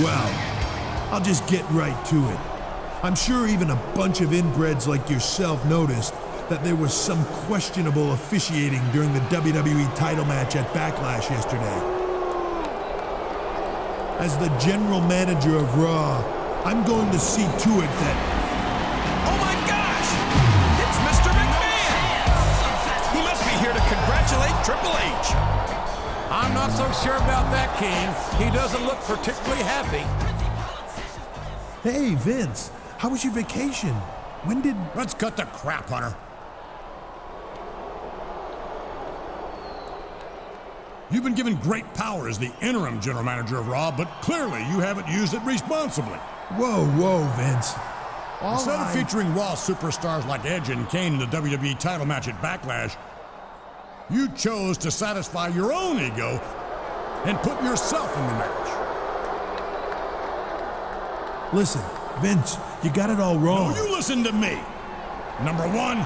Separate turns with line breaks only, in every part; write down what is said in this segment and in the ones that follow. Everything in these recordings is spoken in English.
Well, I'll just get right to it. I'm sure even a bunch of inbreds like yourself noticed that there was some questionable officiating during the WWE title match at Backlash yesterday. As the general manager of Raw, I'm going to see to it that...
Oh my gosh! It's Mr. McMahon! He must be here to congratulate Triple H.
I'm not so sure about that, King. He doesn't look particularly happy.
Hey, Vince, how was your vacation? When did...
Let's cut the crap, Hunter. You've been given great power as the interim general manager of Raw, but clearly you haven't used it responsibly.
Whoa, Vince.
Instead of featuring Raw superstars like Edge and Kane in the WWE title match at Backlash, you chose to satisfy your own ego and put yourself in the match.
Listen, Vince, you got it all wrong.
No, you listen to me. Number one,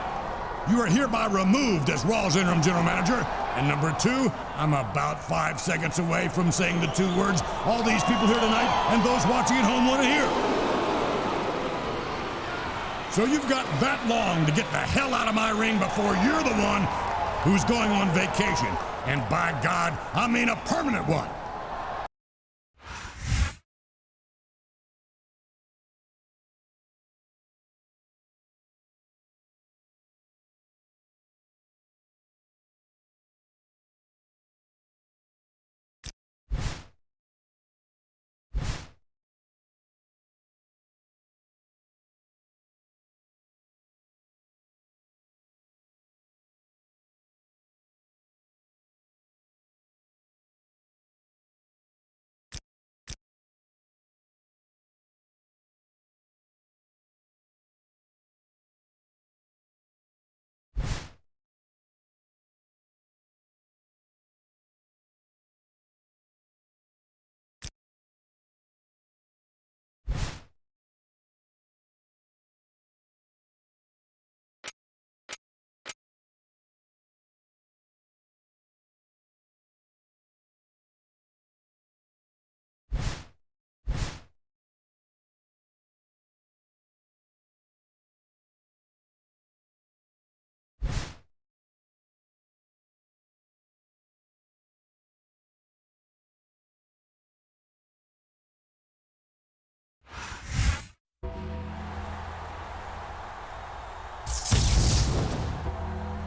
you are hereby removed as Raw's interim general manager. And number two, I'm about 5 seconds away from saying the two words all these people here tonight and those watching at home want to hear. So you've got that long to get the hell out of my ring before you're the one who's going on vacation. And by God, I mean a permanent one.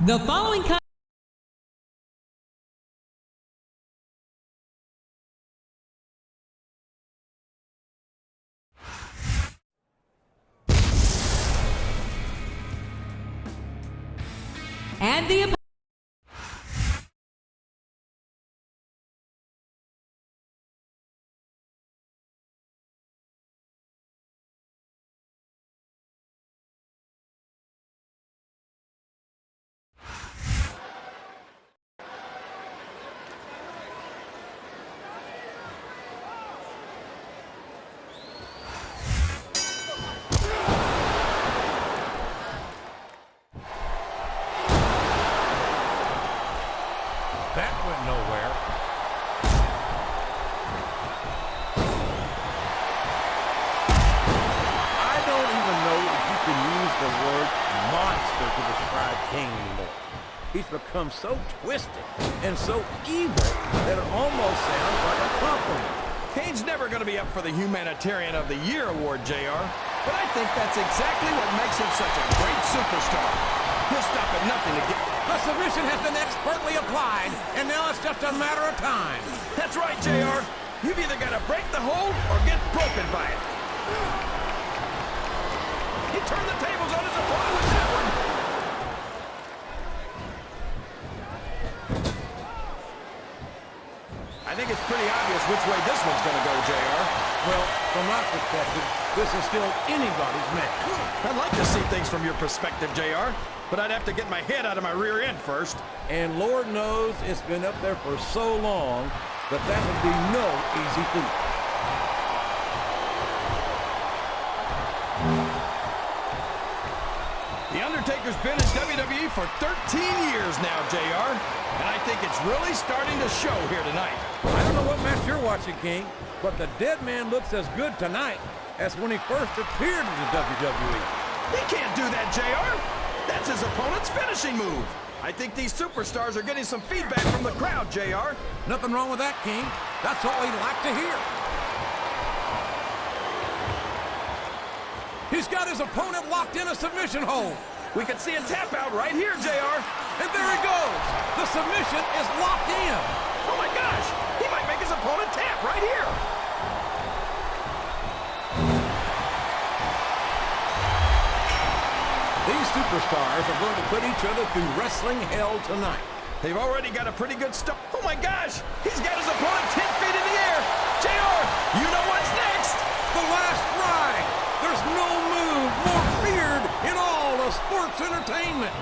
The following and the
That went nowhere.
I don't even know if you can use the word monster to describe Kane anymore. He's become so twisted and so evil that it almost sounds like a compliment.
Kane's never going to be up for the Humanitarian of the Year award, JR. But I think that's exactly what makes him such a great superstar. He'll stop at nothing to get...
The submission has been expertly applied, and now it's just a matter of time.
That's right, JR. You've either got to break the hold or get broken by it. He turned the tables on his opponent with that one. I think it's pretty obvious which way this one's going to go, JR.
Well, from my perspective, this is still anybody's match.
I'd like to see things from your perspective, JR, but I'd have to get my head out of my rear end first.
And Lord knows it's been up there for so long that that would be no easy feat.
The Undertaker Undertaker's been in WWE for 13 years now, JR. And I think it's really starting to show here tonight.
I don't know what match you're watching, King, but the dead man looks as good tonight as when he first appeared in the WWE.
He can't do that, JR. That's his opponent's finishing move. I think these superstars are getting some feedback from the crowd, JR.
Nothing wrong with that, King. That's what we'd like to hear. He's got his opponent locked in a submission hold.
We can see a tap out right here, JR.
And there he goes. The submission is locked in.
Oh my gosh, he might make his opponent tap right here.
These superstars are going to put each other through wrestling hell tonight.
They've already got a pretty good start. Oh my gosh, he's got his opponent 10 feet in the air. JR, you know what's next.
The last ride. There's no move more feared in all of sports entertainment.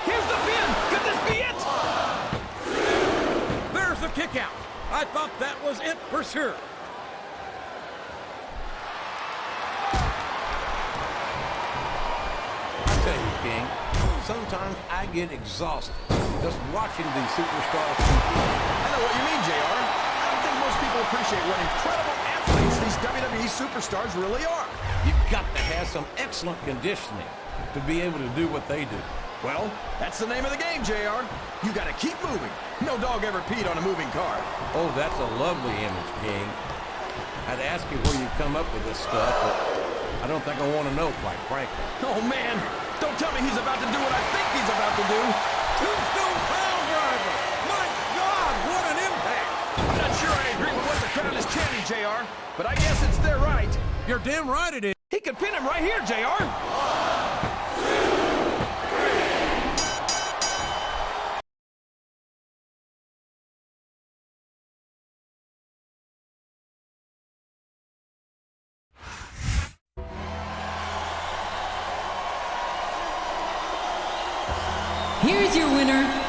Here's the pin. Could this be it?
There's the kick out. I thought that was it for sure.
I tell you, King, sometimes I get exhausted just watching these superstars compete.
I know what you mean, JR. I don't think most people appreciate what incredible athletes these WWE superstars really are.
You've got to have some excellent conditioning to be able to do what they do.
Well, that's the name of the game, JR. You gotta keep moving. No dog ever peed on a moving car.
Oh, that's a lovely image, King. I'd ask you where you come up with this stuff, but I don't think I want to know, quite frankly.
Oh, man. Don't tell me he's about to do what I think he's about to do.
Tombstone pile driver. My God, what an impact.
I'm not sure I agree with what the crowd is chanting, JR, but I guess it's their right.
You're damn right it is.
He could pin him right here, JR.
Here's your winner,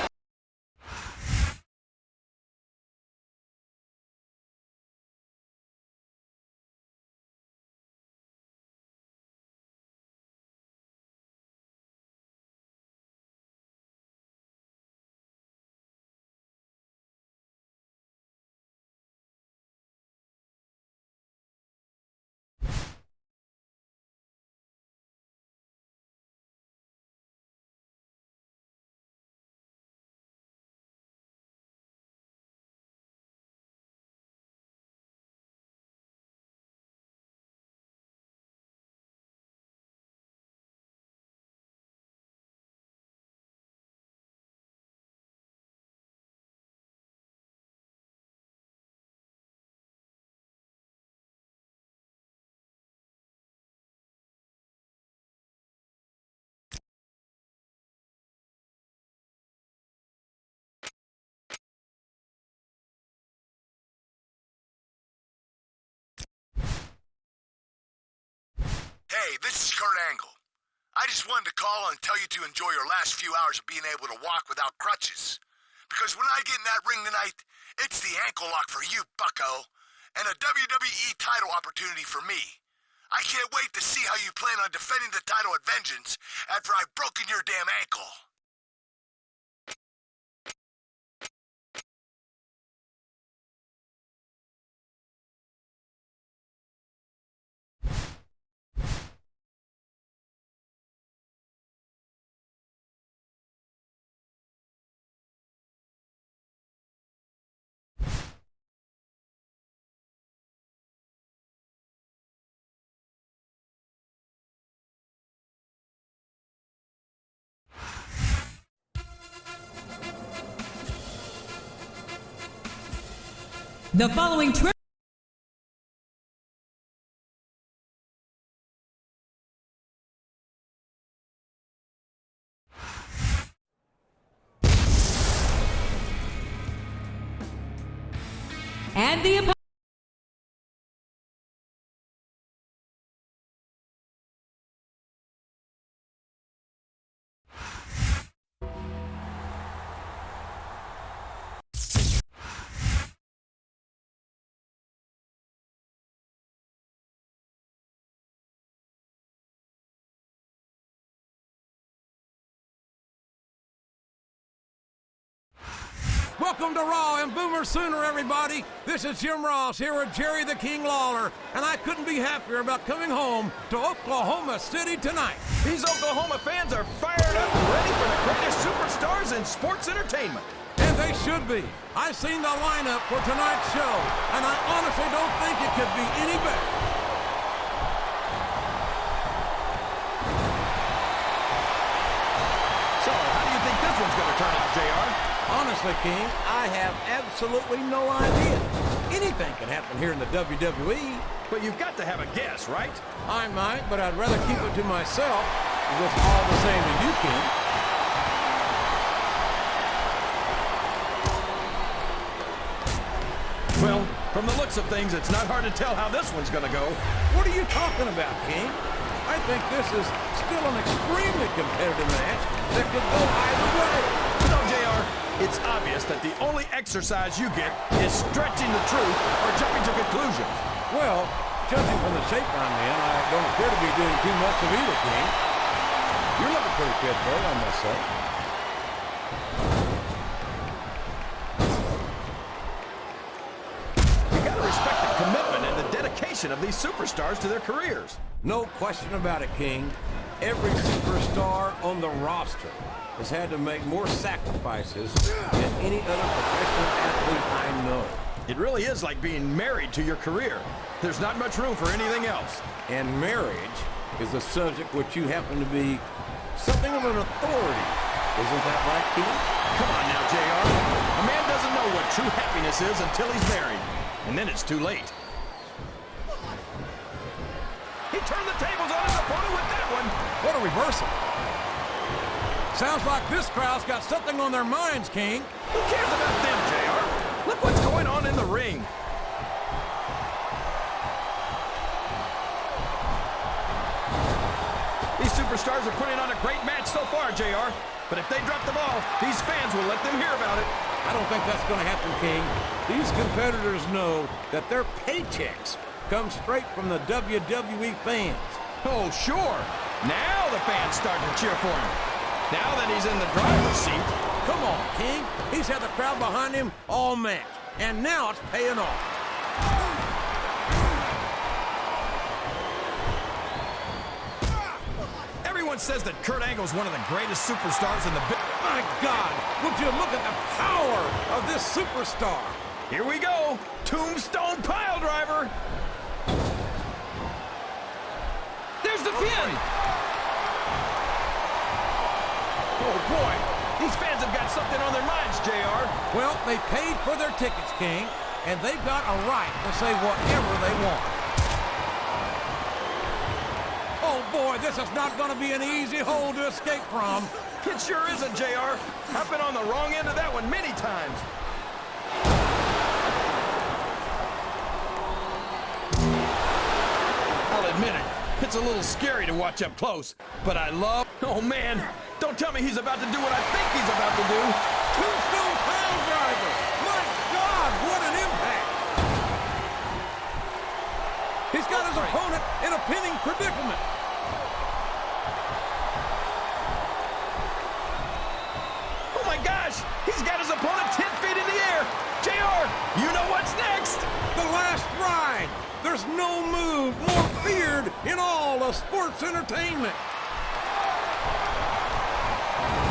Hey, this is Kurt Angle. I just wanted to call and tell you to enjoy your last few hours of being able to walk without crutches. Because when I get in that ring tonight, it's the ankle lock for you, bucko, and a WWE title opportunity for me. I can't wait to see how you plan on defending the title at Vengeance after I've broken your damn ankle.
the following and the
Welcome to Raw and Boomer Sooner, everybody. This is Jim Ross here with Jerry the King Lawler, and I couldn't be happier about coming home to Oklahoma City tonight.
These Oklahoma fans are fired up and ready for the greatest superstars in sports entertainment.
And they should be. I've seen the lineup for tonight's show, and I honestly don't think it could be any better.
So, how do you think this one's going to turn out, JR?
Honestly, King, I have absolutely no idea. Anything can happen here in the WWE.
But you've got to have a guess, right?
I might, but I'd rather keep it to myself. It's all the same as you, King.
Well, from the looks of things, it's not hard to tell how this one's going to go.
What are you talking about, King? I think this is still an extremely competitive match that could go either way.
No, JR, it's obvious that the only exercise you get is stretching the truth or jumping to conclusions.
Well, judging from the shape I'm in, I don't appear to be doing too much of either, King. You're looking pretty fit, though, I must say.
You gotta respect the commitment and the dedication of these superstars to their careers.
No question about it, King. Every superstar on the roster has had to make more sacrifices than any other professional athlete I know.
It really is like being married to your career. There's not much room for anything else.
And marriage is a subject which you happen to be something of an authority. Isn't that right, King?
Come on now, JR. A man doesn't know what true happiness is until he's married. And then it's too late. He turned the tables on his opponent with that one.
What a reversal. Sounds like this crowd's got something on their minds, King.
Who cares about them, JR? Look what's going on in the ring. These superstars are putting on a great match so far, JR. But if they drop the ball, these fans will let them hear about it.
I don't think that's going to happen, King. These competitors know that their paychecks come straight from the WWE fans.
Oh, sure. Now the fans start to cheer for him. Now that he's in the driver's seat.
Come on, King. He's had the crowd behind him all match, and now it's paying off.
Everyone says that Kurt Angle's one of the greatest superstars in the business.
My God, would you look at the power of this superstar?
Here we go. Tombstone pile driver. There's the pin. Oh, boy. These fans have got something on their minds, JR.
Well, they paid for their tickets, King, and they've got a right to say whatever they want. Oh, boy, this is not going to be an easy hole to escape from.
It sure isn't, JR. I've been on the wrong end of that one many times. I'll admit it. It's a little scary to watch up close, but I love... Oh, man. Don't tell me he's about to do what I think he's about to do.
Tombstone pile driver. My God, what an impact. He's got his opponent in a pinning predicament.
Oh, my gosh. He's got his opponent 10 feet in the air. JR, you know what's next.
The last ride. There's no move more feared in all of sports entertainment.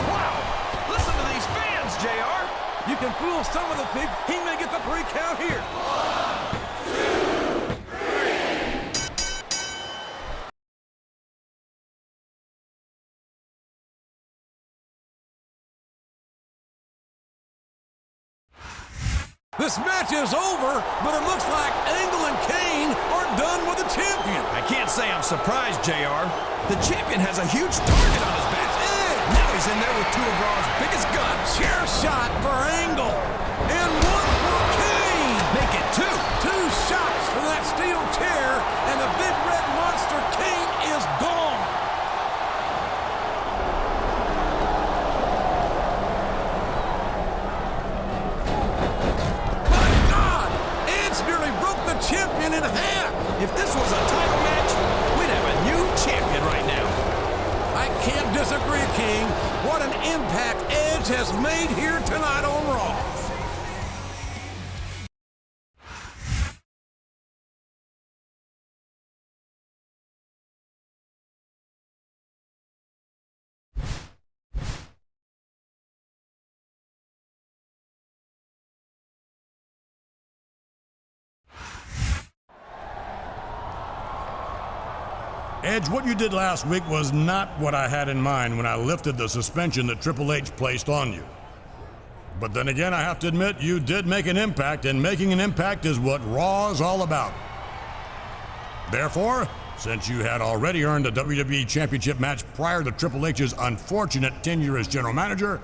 Wow. Listen to these fans, JR.
You can fool some of the people. He may get the 3 count here. 1, 2, 3. This match is over, but it looks like Angle and Kane are done with the champion.
I can't say I'm surprised, JR. The champion has a huge target on his back. Now he's in there with 2 of Raw's biggest guns.
Chair shot for Angle. And 1 for Kane.
Make it 2.
2 shots from that steel chair, and the big red monster Kane is gone. My God! Edge nearly broke the champion in half.
If this was a title match, we'd have a new champion right now.
I can't disagree, King. What an impact Edge has made here tonight on Raw.
Edge, what you did last week was not what I had in mind when I lifted the suspension that Triple H placed on you. But then again, I have to admit, you did make an impact, and making an impact is what Raw is all about. Therefore, since you had already earned a WWE Championship match prior to Triple H's unfortunate tenure as general manager,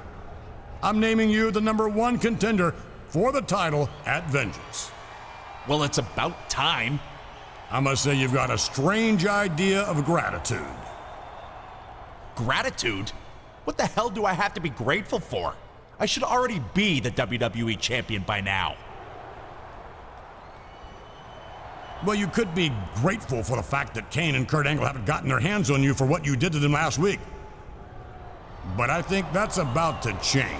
I'm naming you the #1 contender for the title at Vengeance.
Well, it's about time.
I must say you've got a strange idea of gratitude.
Gratitude? What the hell do I have to be grateful for? I should already be the WWE champion by now.
Well, you could be grateful for the fact that Kane and Kurt Angle haven't gotten their hands on you for what you did to them last week. But I think that's about to change.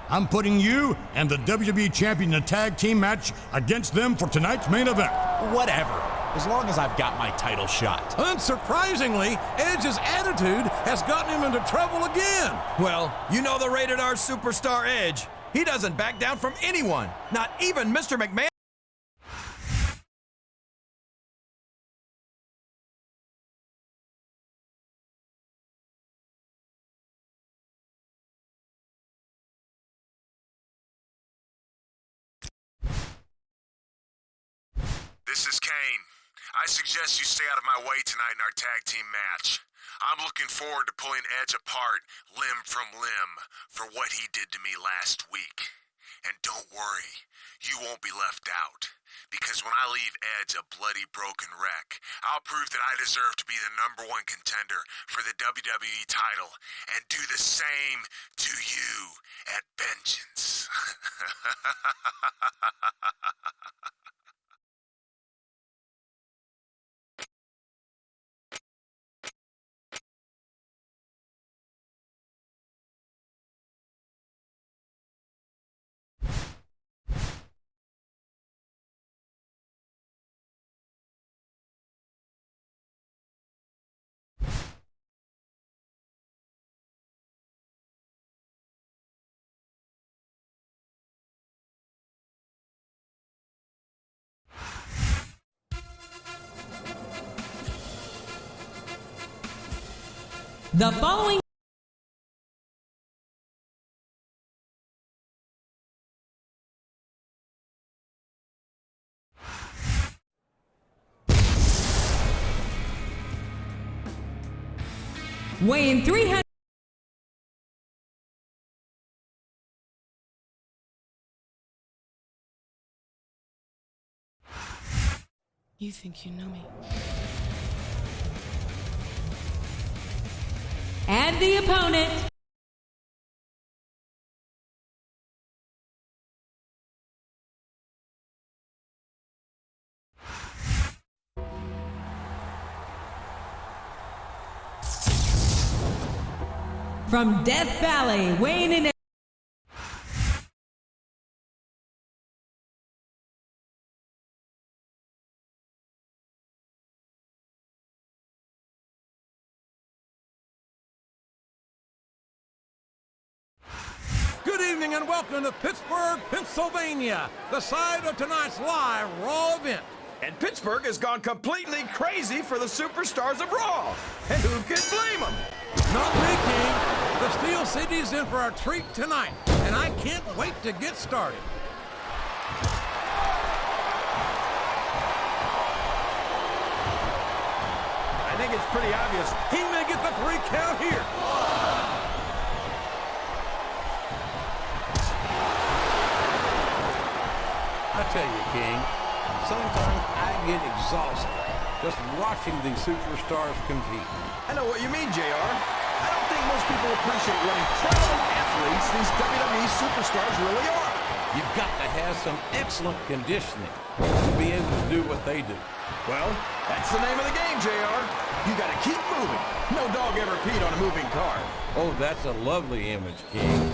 I'm putting you and the WWE champion in a tag team match against them for tonight's main event.
Whatever, as long as I've got my title shot.
Unsurprisingly, Edge's attitude has gotten him into trouble again.
Well, you know the rated R superstar Edge. He doesn't back down from anyone, not even Mr. McMahon.
This is Kane. I suggest you stay out of my way tonight in our tag team match. I'm looking forward to pulling Edge apart, limb from limb, for what he did to me last week. And don't worry, you won't be left out. Because when I leave Edge a bloody, broken wreck, I'll prove that I deserve to be the #1 contender for the WWE title and do the same to you at Vengeance.
The following weighing 300.
You think you know me?
And the opponent, from Death Valley, weighing in at
Good evening and welcome to Pittsburgh, Pennsylvania, the site of tonight's live Raw event.
And Pittsburgh has gone completely crazy for the superstars of Raw. And who can blame them?
Not me, King. The Steel City's in for a treat tonight, and I can't wait to get started.
I think it's pretty obvious.
He may get the 3 count here. I tell you, King, sometimes I get exhausted just watching these superstars compete.
I know what you mean, JR. I don't think most people appreciate what incredible athletes these WWE superstars really are.
You've got to have some excellent conditioning to be able to do what they do.
Well, that's the name of the game, JR. You got to keep moving. No dog ever peed on a moving car.
Oh, that's a lovely image, King.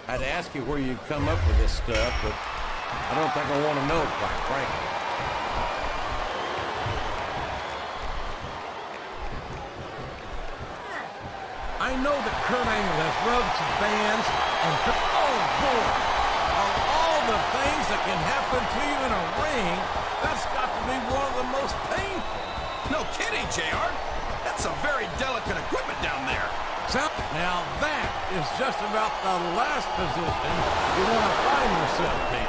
I'd ask you where you come up with this stuff, but I don't think I want to know, quite frankly. I know that Kurt Angle has rubbed some fans and... Oh, boy! Of all the things that can happen to you in a ring, that's got to be one of the most painful.
No kidding, JR. That's some very delicate equipment down there.
Now that is just about the last position you want to find yourself in.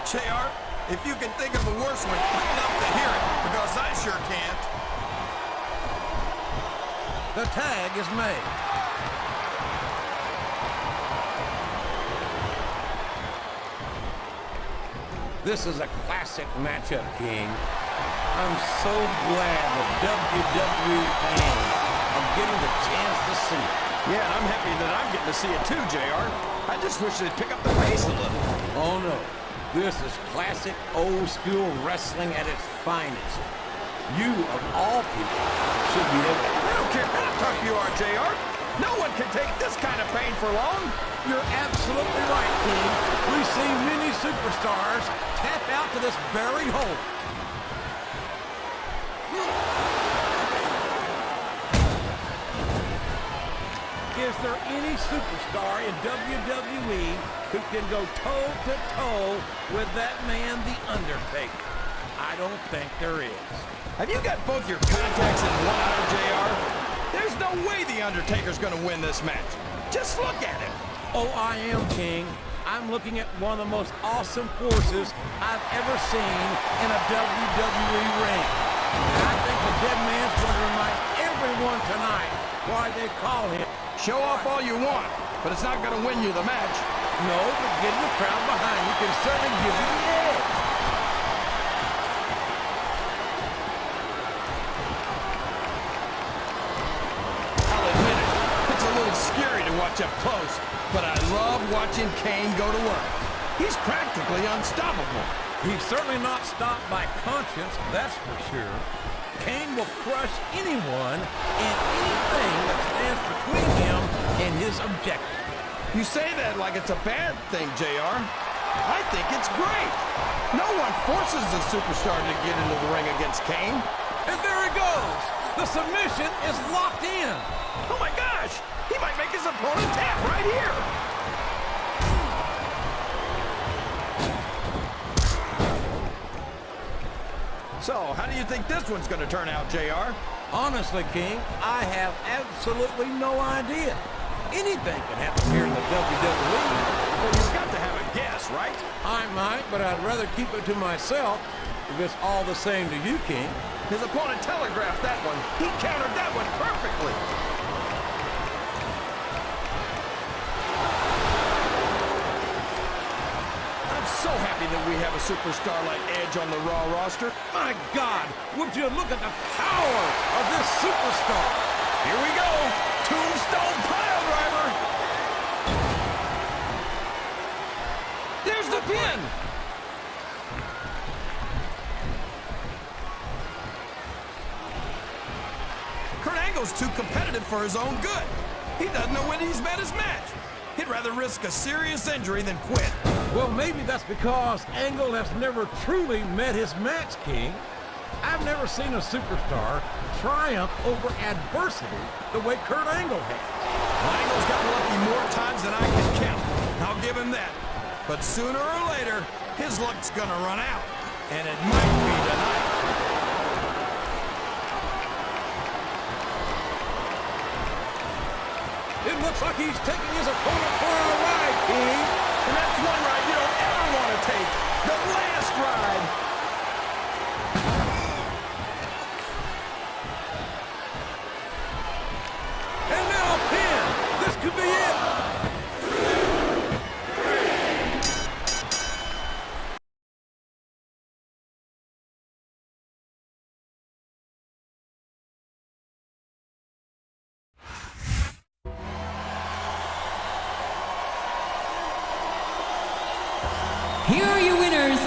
JR, if you can think of a worse one, I'd love to hear it, because I sure can't.
The tag is made. This is a classic matchup, King. I'm so glad the WWE fans are getting the chance to see it.
Yeah, I'm happy that I'm getting to see it too, JR. I just wish they'd pick up the pace a little.
Oh no, this is classic old school wrestling at its finest. You, of all people, should be able to...
I don't care how tough you are, JR. No one can take this kind of pain for long.
You're absolutely right, King. We've seen many superstars tap out to this very hole. Is there any superstar in WWE who can go toe-to-toe with that man, The Undertaker? I don't think there is.
Have you got both your contacts in one eye, JR? There's no way The Undertaker's gonna win this match. Just look at him.
Oh, I am, King. I'm looking at one of the most awesome forces I've ever seen in a WWE ring. And I think the dead man's going to remind everyone tonight why they call him.
Show off all you want, but it's not gonna win you the match.
No, but getting the crowd behind you can certainly give you the edge.
I'll admit it, it's a little scary to watch up close, but I love watching Kane go to work. He's practically unstoppable.
He's certainly not stopped by conscience, that's for sure. Kane will crush anyone and anything that stands between him and his objective.
You say that like it's a bad thing, JR. I think it's great. No one forces a superstar to get into the ring against Kane.
And there he goes. The submission is locked in.
Oh my gosh! He might make his opponent tap right here. So, how do you think this one's going to turn out, JR?
Honestly, King, I have absolutely no idea. Anything can happen here in the WWE.
Well, you've got to have a guess, right?
I might, but I'd rather keep it to myself if it's all the same to you, King.
His opponent telegraphed that one. He countered that one perfectly. I'm so happy that we have a superstar like Edge on the Raw roster.
My God, would you look at the power of this superstar?
Here we go. Tombstone pile driver. There's the pin. Kurt Angle's too competitive for his own good. He doesn't know when he's met his match. He'd rather risk a serious injury than quit.
Well, maybe that's because Angle has never truly met his match, King. I've never seen a superstar triumph over adversity the way Kurt Angle has.
Angle's got lucky more times than I can count. I'll give him that. But sooner or later, his luck's gonna run out. And it might be tonight.
It looks like he's taking his opponent for a ride, King.
And that's one ride you don't ever want to take. The last ride.
And now a pin. This could be it.
Here are your winners,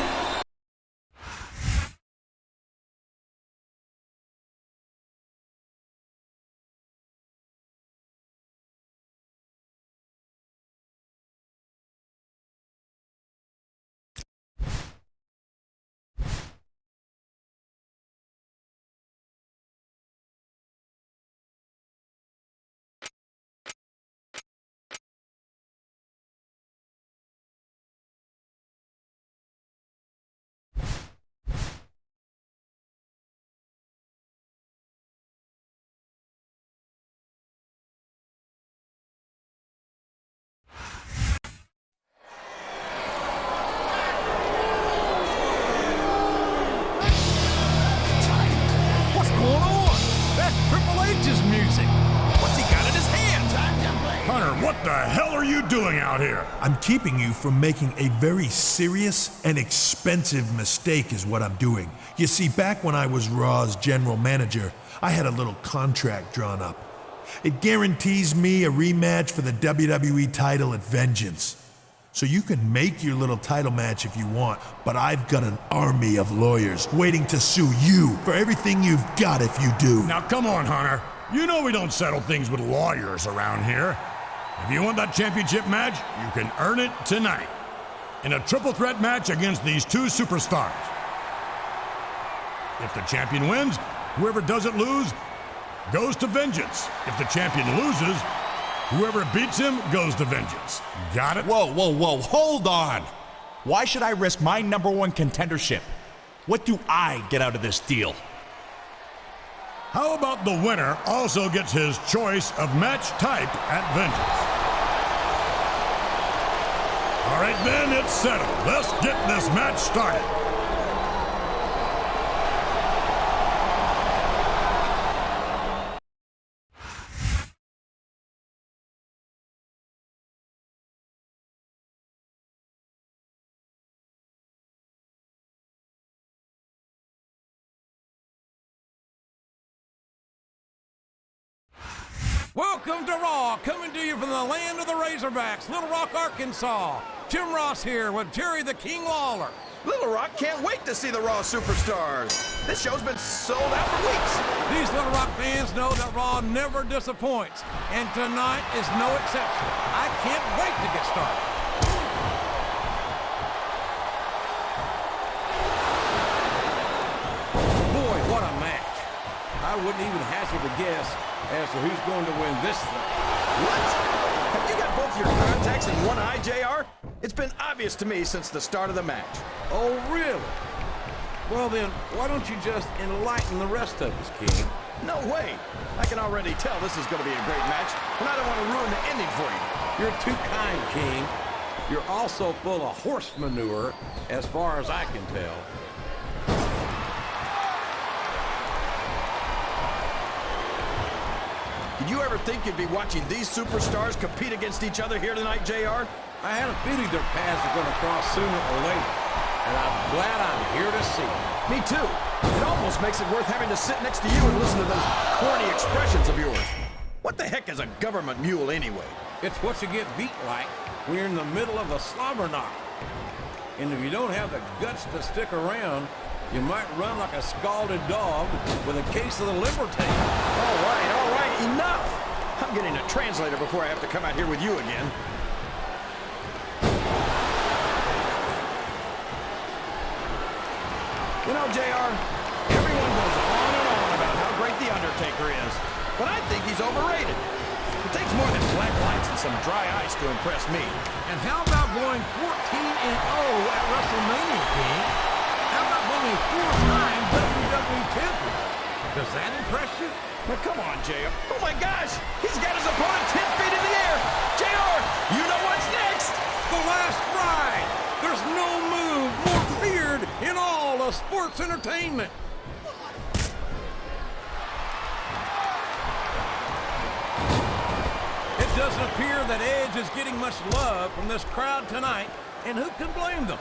doing out here?
I'm keeping you from making a very serious and expensive mistake is what I'm doing. You see, back when I was Raw's general manager, I had a little contract drawn up. It guarantees me a rematch for the WWE title at Vengeance. So you can make your little title match if you want, but I've got an army of lawyers waiting to sue you for everything you've got if you do.
Now come on, Hunter. You know we don't settle things with lawyers around here. If you want that championship match, you can earn it tonight. In a triple threat match against these two superstars. If the champion wins, whoever doesn't lose goes to Vengeance. If the champion loses, whoever beats him goes to Vengeance. Got it?
Whoa, hold on. Why should I risk my #1 contendership? What do I get out of this deal?
How about the winner also gets his choice of match type at Vengeance? All right, then, it's settled. Let's get this match started.
Welcome to Raw, coming to you from the land of the Razorbacks, Little Rock, Arkansas. Tim Ross here with Jerry the King Lawler.
Little Rock can't wait to see the Raw Superstars. This show's been sold out for weeks.
These Little Rock fans know that Raw never disappoints, and tonight is no exception. I can't wait to get started. Boy, what a match. I wouldn't even hazard a guess as to who's going to win this thing.
What? Have you got both your contacts in one eye, JR? It's been obvious to me since the start of the match.
Oh, really? Well then, why don't you just enlighten the rest of us, King?
No way. I can already tell this is going to be a great match, and I don't want to ruin the ending for you.
You're too kind, King. You're also full of horse manure, as far as I can tell.
Did you ever think you'd be watching these superstars compete against each other here tonight, JR?
I had a feeling their paths are going to cross sooner or later, and I'm glad I'm here to see it.
Me too. It almost makes it worth having to sit next to you and listen to those corny expressions of yours. What the heck is a government mule anyway?
It's what you get beat like when you're in the middle of a slobber knock. And if you don't have the guts to stick around, you might run like a scalded dog with a case of the liver tape.
All right, enough! I'm getting a translator before I have to come out here with you again. You know, JR, everyone goes on and on about how great The Undertaker is, but I think he's overrated. It takes more than black lights and some dry ice to impress me.
And how about going 14-0 at WrestleMania, King? How about being a 4-time WWE champion? Does that impress you?
Well, come on, JR. Oh my gosh! He's got his opponent 10 feet in the air! JR, you know what's next?
The last ride! There's no move more feared in all of sports entertainment. It doesn't appear that Edge is getting much love from this crowd tonight, and who can blame them?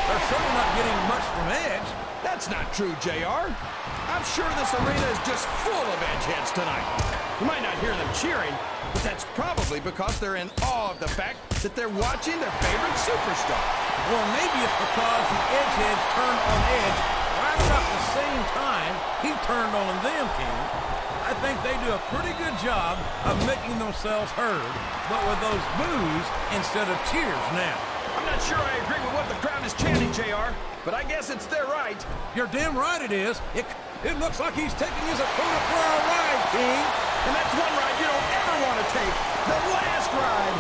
They're certainly not getting much from Edge.
That's not true, JR. I'm sure this arena is just full of edgeheads tonight. You might not hear them cheering, but that's probably because they're in awe of the fact that they're watching their favorite superstar.
Or maybe it's because the edgeheads turned on Edge right about the same time he turned on them, King. I think they do a pretty good job of making themselves heard, but with those boos instead of cheers now.
I'm not sure I agree with what the crowd is chanting, JR, but I guess it's their right.
You're damn right it is. It looks like he's taking his opponent for a ride, King.
And that's one ride you don't ever want to take. The last ride.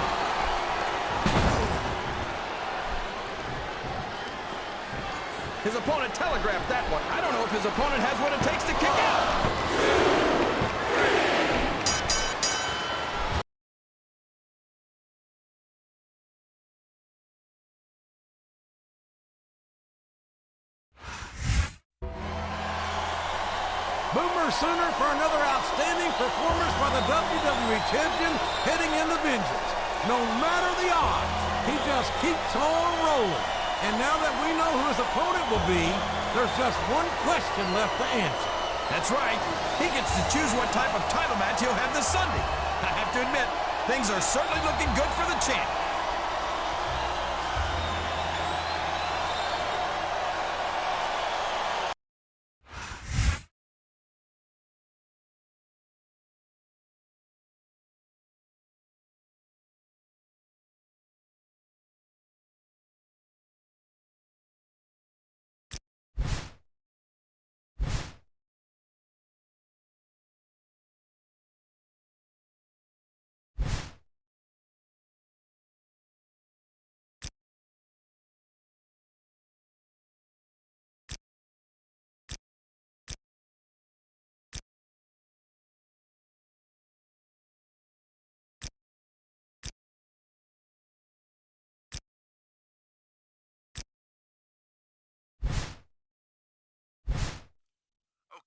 His opponent telegraphed that one. I don't know if his opponent has what it takes to kick out.
Boomer Sooner for another outstanding performance by the WWE Champion heading into Vengeance. No matter the odds, he just keeps on rolling. And now that we know who his opponent will be, there's just one question left to answer.
That's right. He gets to choose what type of title match he'll have this Sunday. I have to admit, things are certainly looking good for the champ.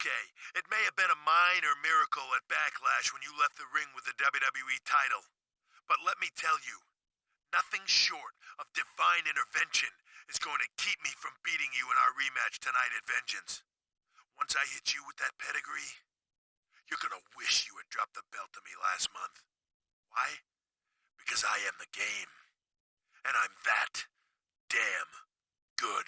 Okay, it may have been a minor miracle at Backlash when you left the ring with the WWE title. But let me tell you, nothing short of divine intervention is going to keep me from beating you in our rematch tonight at Vengeance. Once I hit you with that pedigree, you're gonna wish you had dropped the belt to me last month. Why? Because I am the game. And I'm that damn good.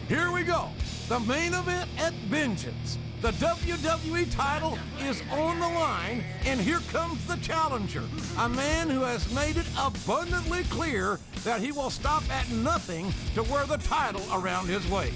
Here we go. The main event at Vengeance. The WWE title is on the line, and here comes the challenger. A man who has made it abundantly clear that he will stop at nothing to wear the title around his waist.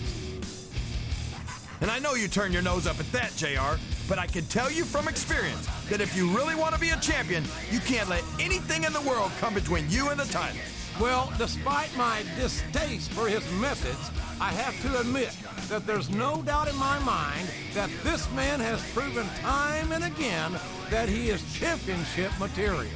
And I know you turn your nose up at that, JR, but I can tell you from experience that if you really want to be a champion, you can't let anything in the world come between you and the title.
Well, despite my distaste for his methods, I have to admit that there's no doubt in my mind that this man has proven time and again that he is championship material.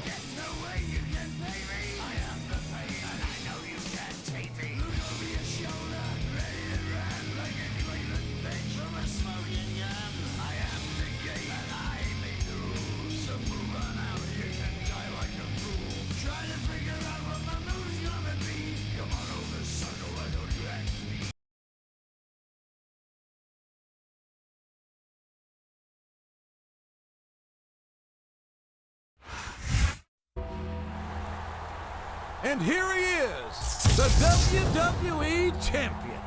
And here he is, the WWE Champion.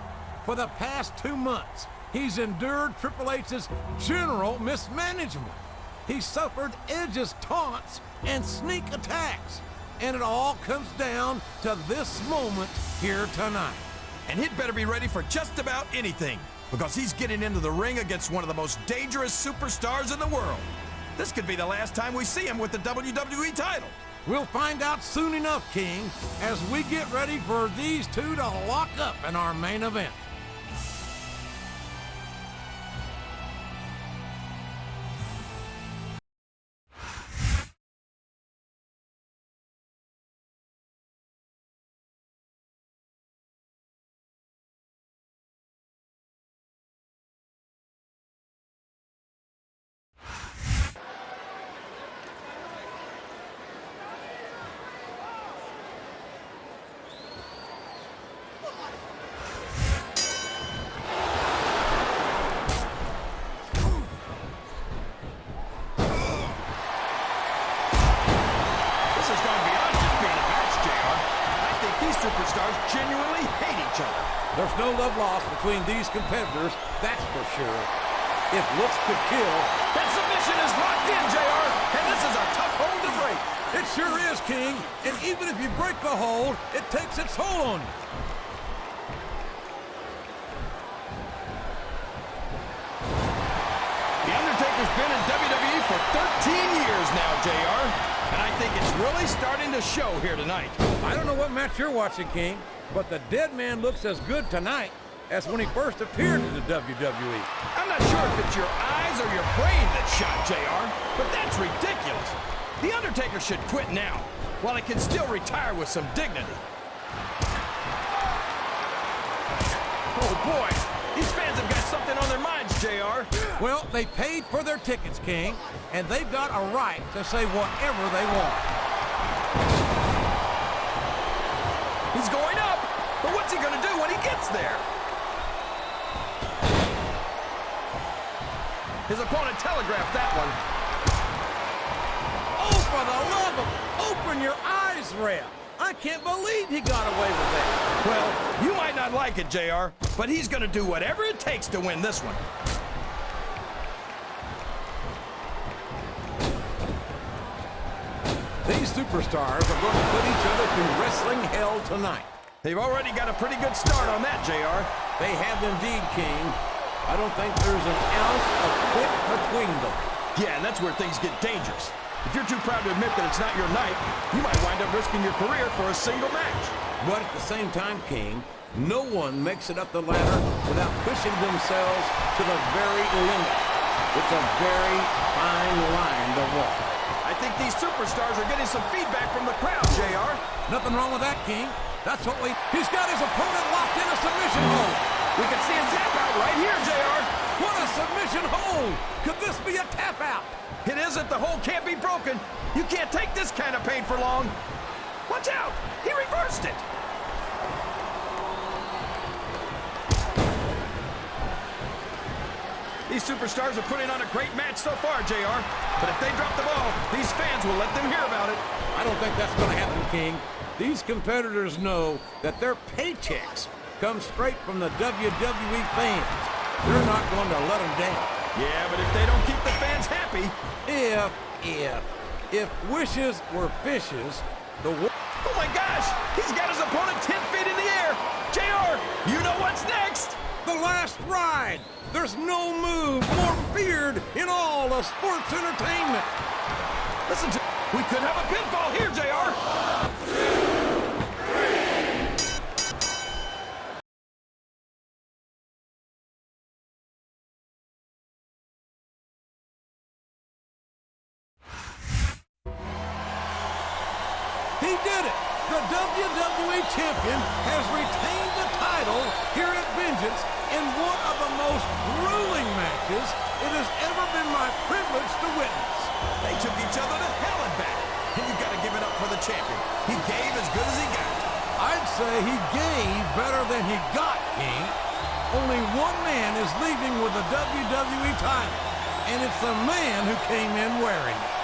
For the past 2 months, he's endured Triple H's general mismanagement. He suffered Edge's taunts and sneak attacks. And it all comes down to this moment here tonight.
And he'd better be ready for just about anything, because he's getting into the ring against one of the most dangerous superstars in the world. This could be the last time we see him with the WWE title.
We'll find out soon enough, King, as we get ready for these two to lock up in our main event.
Superstars genuinely hate each other.
There's no love lost between these competitors, that's for sure. If looks could kill...
That submission is locked in, JR, and this is a tough hold to break.
It sure is, King, and even if you break the hold, it takes its toll on you.
Undertaker's been in WWE for 13 years now, JR. And I think it's really starting to show here tonight.
I don't know what match you're watching, King, but the dead man looks as good tonight as when he first appeared in the WWE.
I'm not sure if it's your eyes or your brain that's shot, JR, but that's ridiculous. The Undertaker should quit now, while he can still retire with some dignity. Oh, boy. These fans have got something on their minds, JR.
Well, they paid for their tickets, King, and they've got a right to say whatever they want.
He's going up, but what's he going to do when he gets there? His opponent telegraphed that one.
Oh, for the love of... Open your eyes, Rhea. I can't believe he got away with that.
Well, you might not like it, JR, but he's going to do whatever it takes to win this one.
These superstars are going to put each other through wrestling hell tonight.
They've already got a pretty good start on that, JR.
They have indeed, King. I don't think there's an ounce of quit between them.
Yeah, and that's where things get dangerous. If you're too proud to admit that it's not your night, you might wind up risking your career for a single match.
But at the same time, King, no one makes it up the ladder without pushing themselves to the very limit. It's a very fine line to walk.
I think these superstars are getting some feedback from the crowd, JR.
Nothing wrong with that, King. That's what He's got his opponent locked in a submission hold.
We can see him tap out right here, JR.
What a submission hold! Could this be a tap out?
It isn't. The hold can't be broken. You can't take this kind of pain for long. Watch out! He reversed it! These superstars are putting on a great match so far, JR. But if they drop the ball, these fans will let them hear about it.
I don't think that's going to happen, King. These competitors know that their paychecks come straight from the WWE fans. They're not going to let them down.
Yeah, but if they don't keep the fans happy...
If wishes were fishes,
Oh my gosh! He's got his opponent 10 feet in the air! JR, you know what's next!
The last ride! There's no move more feared in all of sports entertainment!
Listen to... We could have a pinfall here, JR! 2, 3...
He did it! The WWE Champion has retained the title here at Vengeance in one of the most grueling matches it has ever been my privilege to witness.
They took each other to hell and back, and you gotta give it up for the champion. He gave as good as he got.
I'd say he gave better than he got, King. Only one man is leaving with the WWE title, and it's the man who came in wearing it.